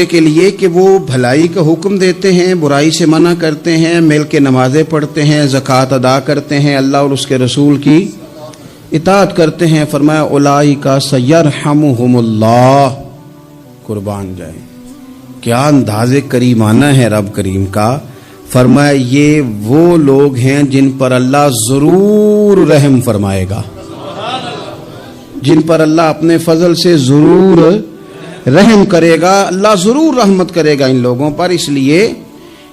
کے لیے کہ وہ بھلائی کا حکم دیتے ہیں، برائی سے منع کرتے ہیں، مل کے نمازیں پڑھتے ہیں، زکوٰۃ ادا کرتے ہیں، اللہ اور اس کے رسول کی اطاعت کرتے ہیں۔ فرمایا اولئک سیرحمہم اللہ، قربان جائیں، کیا انداز کریمانہ ہے رب کریم کا۔ فرمایا یہ وہ لوگ ہیں جن پر اللہ ضرور رحم فرمائے گا، جن پر اللہ اپنے فضل سے ضرور رحم کرے گا، اللہ ضرور رحمت کرے گا ان لوگوں پر، اس لیے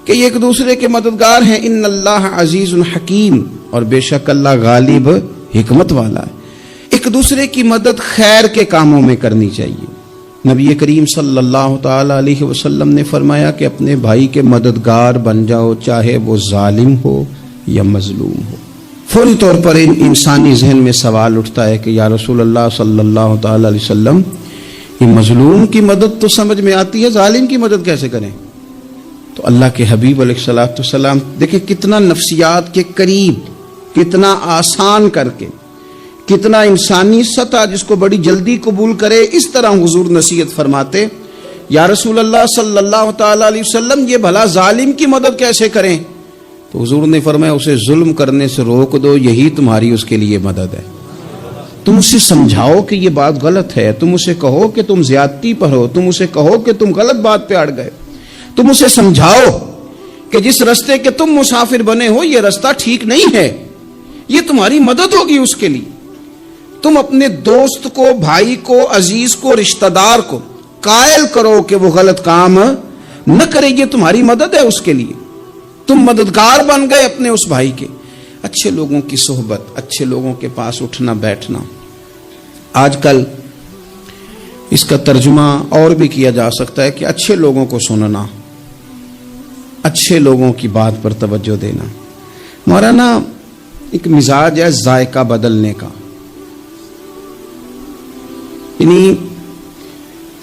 کہ یہ ایک دوسرے کے مددگار ہیں۔ ان اللہ عزیز حکیم، اور بے شک اللہ غالب حکمت والا ہے۔ ایک دوسرے کی مدد خیر کے کاموں میں کرنی چاہیے۔ نبی کریم صلی اللہ تعالی علیہ وسلم نے فرمایا کہ اپنے بھائی کے مددگار بن جاؤ، چاہے وہ ظالم ہو یا مظلوم ہو۔ فوری طور پر انسانی ذہن میں سوال اٹھتا ہے کہ یا رسول اللہ صلی اللہ تعالی علیہ وسلم، یہ مظلوم کی مدد تو سمجھ میں آتی ہے، ظالم کی مدد کیسے کریں؟ تو اللہ کے حبیب علیہ الصلوۃ والسلام دیکھیں کتنا نفسیات کے قریب، کتنا آسان کر کے، کتنا انسانی سطح جس کو بڑی جلدی قبول کرے، اس طرح حضور نصیحت فرماتے، یا رسول اللہ صلی اللہ تعالی علیہ وسلم یہ بھلا ظالم کی مدد کیسے کریں؟ تو حضور نے فرمایا اسے ظلم کرنے سے روک دو، یہی تمہاری اس کے لیے مدد ہے۔ تم اسے سمجھاؤ کہ یہ بات غلط ہے، تم اسے کہو کہ تم زیادتی پر ہو، تم اسے کہو کہ تم غلط بات پہ اڑ گئے، تم اسے سمجھاؤ کہ جس رستے کے تم مسافر بنے ہو یہ رستہ ٹھیک نہیں ہے، یہ تمہاری مدد ہوگی اس کے لیے۔ تم اپنے دوست کو، بھائی کو، عزیز کو، رشتہ دار کو قائل کرو کہ وہ غلط کام نہ کرے، یہ تمہاری مدد ہے اس کے لیے۔ تم مددگار بن گئے اپنے اس بھائی کے۔ اچھے لوگوں کی صحبت، اچھے لوگوں کے پاس اٹھنا بیٹھنا۔ آج کل اس کا ترجمہ اور بھی کیا جا سکتا ہے کہ اچھے لوگوں کو سننا، اچھے لوگوں کی بات پر توجہ دینا۔ ہمارا نا ایک مزاج ہے ذائقہ بدلنے کا، یعنی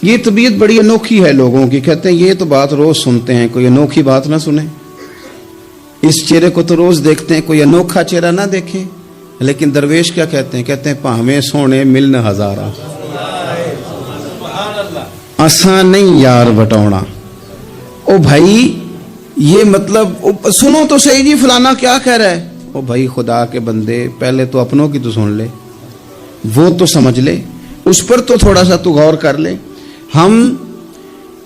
یہ طبیعت بڑی انوکھی ہے لوگوں کی، کہتے ہیں یہ تو بات روز سنتے ہیں، کوئی انوکھی بات نہ سنیں، اس چہرے کو تو روز دیکھتے ہیں، کوئی انوکھا چہرہ نہ دیکھیں۔ لیکن درویش کیا کہتے ہیں پاہویں سونے ملن ہزارہ، آسان نہیں یار بٹونا۔ او بھائی یہ مطلب سنو تو صحیح جی فلانا کیا کہہ رہا ہے۔ او بھائی خدا کے بندے پہلے تو اپنوں کی تو سن لے، وہ تو سمجھ لے، اس پر تو تھوڑا سا تو غور کر لے۔ ہم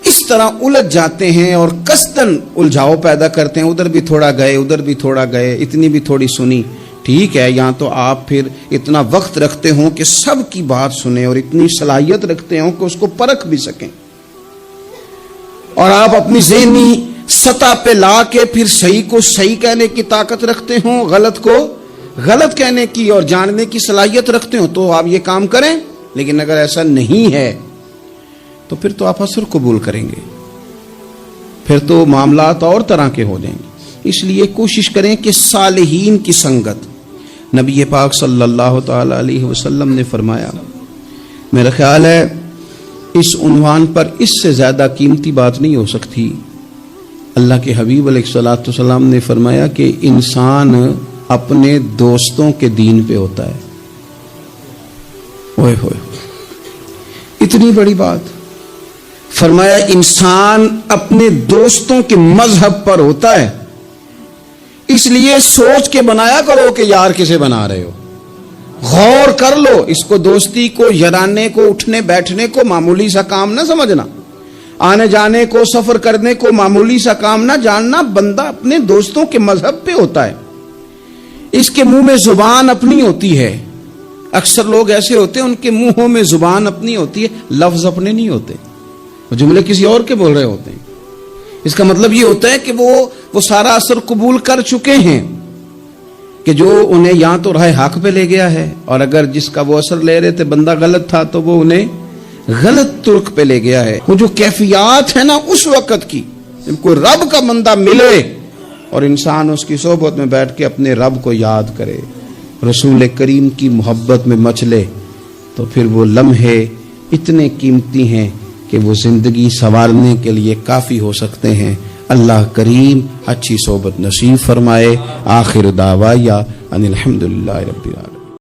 اس طرح الجھ جاتے ہیں اور قصداً الجھاؤ پیدا کرتے ہیں، ادھر بھی تھوڑا گئے، ادھر بھی تھوڑا گئے، اتنی بھی تھوڑی سنی، ٹھیک ہے، یہاں تو آپ پھر اتنا وقت رکھتے ہوں کہ سب کی بات سنیں، اور اتنی صلاحیت رکھتے ہوں کہ اس کو پرکھ بھی سکیں، اور آپ اپنی ذہنی سطح پہ لا کے پھر صحیح کو صحیح کہنے کی طاقت رکھتے ہوں، غلط کو غلط کہنے کی اور جاننے کی صلاحیت رکھتے ہوں، تو آپ یہ کام کریں۔ لیکن اگر ایسا نہیں ہے تو پھر تو آپ اثر قبول کریں گے، پھر تو معاملات اور طرح کے ہو جائیں گے۔ اس لیے کوشش کریں کہ صالحین کی سنگت۔ نبی پاک صلی اللہ تعالی علیہ وسلم نے فرمایا، میرا خیال ہے اس عنوان پر اس سے زیادہ قیمتی بات نہیں ہو سکتی۔ اللہ کے حبیب علیہ الصلوۃ والسلام نے فرمایا کہ انسان اپنے دوستوں کے دین پہ ہوتا ہے۔ اوئے ہوئے، اتنی بڑی بات۔ فرمایا انسان اپنے دوستوں کے مذہب پر ہوتا ہے، اس لیے سوچ کے بنایا کرو کہ یار کسے بنا رہے ہو، غور کر لو اس کو، دوستی کو، یارانے کو، اٹھنے بیٹھنے کو معمولی سا کام نہ سمجھنا، آنے جانے کو، سفر کرنے کو معمولی سا کام نہ جاننا۔ بندہ اپنے دوستوں کے مذہب پہ ہوتا ہے، اس کے منہ میں زبان اپنی ہوتی ہے۔ اکثر لوگ ایسے ہوتے ہیں ان کے منہوں میں زبان اپنی ہوتی ہے، لفظ اپنے نہیں ہوتے، وہ جملے کسی اور کے بول رہے ہوتے ہیں۔ اس کا مطلب یہ ہوتا ہے کہ وہ سارا اثر قبول کر چکے ہیں کہ جو انہیں یہاں تو راہ حق پہ لے گیا ہے، اور اگر جس کا وہ اثر لے رہے تھے بندہ غلط تھا تو وہ انہیں غلط ترک پہ لے گیا ہے۔ وہ جو کیفیات ہے نا اس وقت کی، جب کوئی رب کا بندہ ملے اور انسان اس کی صحبت میں بیٹھ کے اپنے رب کو یاد کرے، رسول کریم کی محبت میں مچلے، تو پھر وہ لمحے اتنے قیمتی ہیں کہ وہ زندگی سنوارنے کے لیے کافی ہو سکتے ہیں۔ اللہ کریم اچھی صحبت نصیب فرمائے۔ آخر دعوایا ان الحمدللہ رب العالمین۔